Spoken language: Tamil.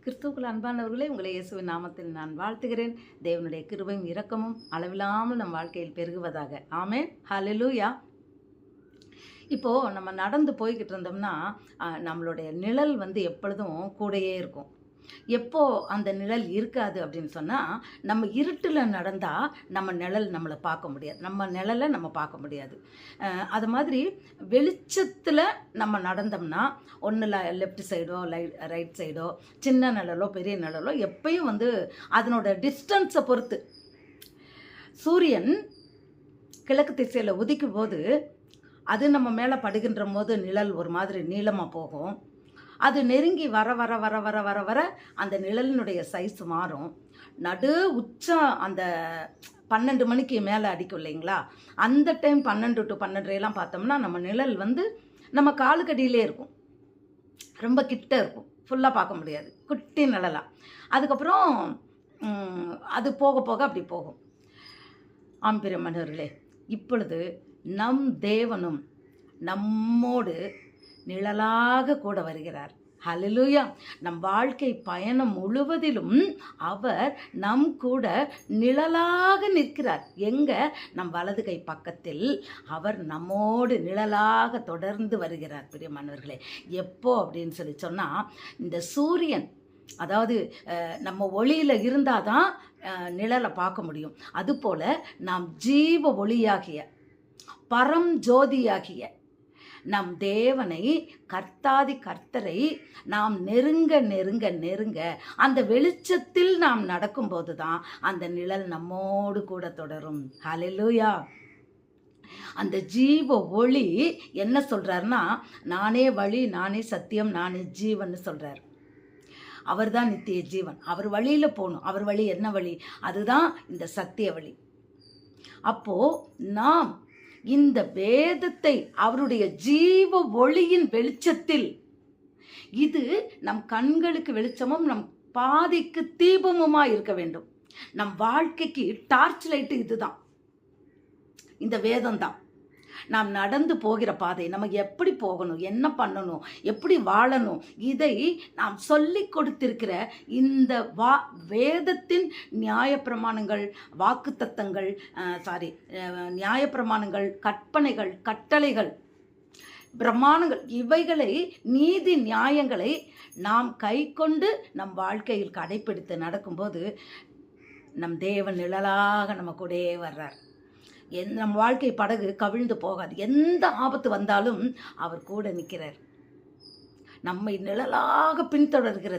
கிறிஸ்துவுக்குள் அன்பானவர்களே, உங்களை இயேசுவின் நாமத்தில் நான் வாழ்த்துகிறேன். தேவனுடைய கிருபையும் இரக்கமும் அளவில்லாமல் நம் வாழ்க்கையில் பெருகுவதாக. ஆமென். ஹல்லேலூயா. இப்போது நம்ம நடந்து போய்கிட்டு இருந்தோம்னா நம்மளுடைய நிழல் எப்பொழுதும் கூடயே இருக்கும். எப்போ அந்த நிழல் இருக்காது அப்படின்னு சொன்னால், நம்ம இருட்டில் நடந்தால் நம்ம நிழல் நம்மளை பார்க்க முடியாது, நம்ம நிழலை நம்ம பார்க்க முடியாது. அது மாதிரி வெளிச்சத்தில் நம்ம நடந்தோம்னா ஒன்றில் லெஃப்ட் சைடோ ரைட் சைடோ சின்ன நிழலோ பெரிய நிழலோ எப்பயும் அதனோட டிஸ்டன்ஸை பொறுத்து. சூரியன் கிழக்கு திசையில் உதிக்கும் போது அது நம்ம மேலே படுகின்ற போது நிழல் ஒரு மாதிரி நீளமாக போகும். அது நெருங்கி வர வர வர வர வர வர அந்த நிழலினுடைய சைஸ் மாறும். நடு உச்சம் அந்த 12 மணிக்கு மேலே அடிக்கும் இல்லைங்களா, அந்த டைம் 12 to 12:30 பார்த்தோம்னா நம்ம நிழல் நம்ம காலுக்கடியிலே இருக்கும், ரொம்ப கிட்ட இருக்கும், ஃபுல்லாக பார்க்க முடியாது, குட்டி நிழலாக. அதுக்கப்புறம் அது போக போக அப்படி போகும். ஆம்பிரமணர்களே, இப்பொழுது நம் தேவனும் நம்மோடு நிழலாக கூட வருகிறார். ஹல்லேலூயா. நம் வாழ்க்கை பயணம் முழுவதிலும் அவர் நம் கூட நிழலாக நிற்கிறார். நம் வலது கை பக்கத்தில் அவர் நம்மோடு நிழலாக தொடர்ந்து வருகிறார். பிரியமானவர்களே, எப்போ அப்படின்னு சொன்னால், இந்த சூரியன், அதாவது நம்ம ஒளியில் இருந்தால் தான் நிழலை பார்க்க முடியும். அதுபோல் நாம் ஜீவ ஒளியாகிய பரம் ஜோதியாகிய நம் தேவனை, கர்த்தாதி கர்த்தரை நாம் நெருங்க நெருங்க நெருங்க அந்த வெளிச்சத்தில் நாம் நடக்கும்போது தான் அந்த நிழல் நம்மோடு கூட தொடரும். ஹல்லேலூயா. அந்த ஜீவ ஒளி என்ன சொல்கிறாருன்னா, நானே வழி, நானே சத்தியம், நானே ஜீவன் சொல்கிறார். அவர் தான் நித்திய ஜீவன். அவர் வழியில் போகணும். அவர் வழி என்ன வழி? அதுதான் இந்த சத்திய வழி. அப்போது நாம் இந்த வேதத்தை அவருடைய ஜீவ ஒளியின் வெளிச்சத்தில், இது நம் கண்களுக்கு வெளிச்சமும் நம் பாதைக்கு தீபமுமா இருக்க வேண்டும். நம் வாழ்க்கைக்கு டார்ச் லைட்டு இதுதான், இந்த வேதம் தான். நாம் நடந்து போகிற பாதை, நமக்கு எப்படி போகணும், என்ன பண்ணணும், எப்படி வாழணும், இதை நாம் சொல்லி கொடுத்திருக்கிற இந்த வேதத்தின் நியாயப்பிரமாணங்கள், வாக்குத்தத்தங்கள், நியாயப்பிரமாணங்கள், கற்பனைகள், கட்டளைகள், பிரமாணங்கள், இவைகளை, நீதி நியாயங்களை நாம் கை கொண்டு நம் வாழ்க்கையில் கடைப்பிடித்து நடக்கும்போது நம் தேவன் நிழலாக நம்ம கூடயே வர்றார். நம் வாழ்க்கை படகு கவிழ்ந்து போகாது. எந்த ஆபத்து வந்தாலும் அவர் கூட நிற்கிறார். நம்மை நிழலாக பின்தொடர்கிற